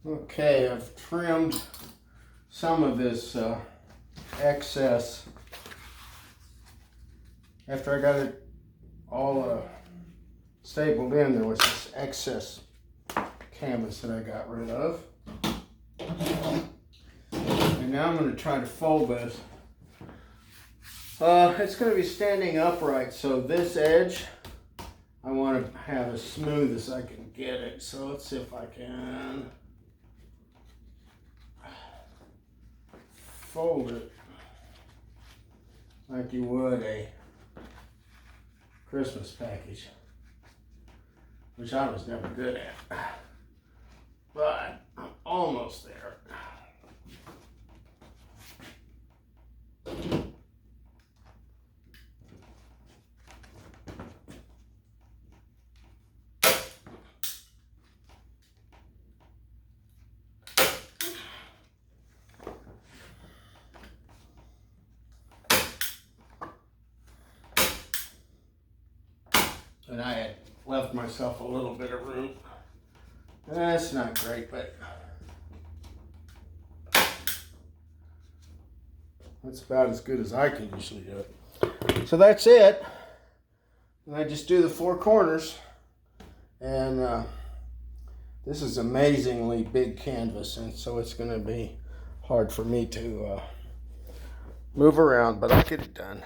Okay, I've trimmed some of this excess. After I got it all stapled in, there was this excess canvas that I got rid of. And now I'm going to try to fold this. It's going to be standing upright, so this edge I want to have as smooth as I can get it. So let's see if I can fold it like you would a Christmas package, which I was never good at, but I'm almost there. And I had left myself a little bit of room. That's not great, but that's about as good as I can usually do it. So that's it. And I just do the four corners. And this is amazingly big canvas, and so it's going to be hard for me to move around, but I'll get it done.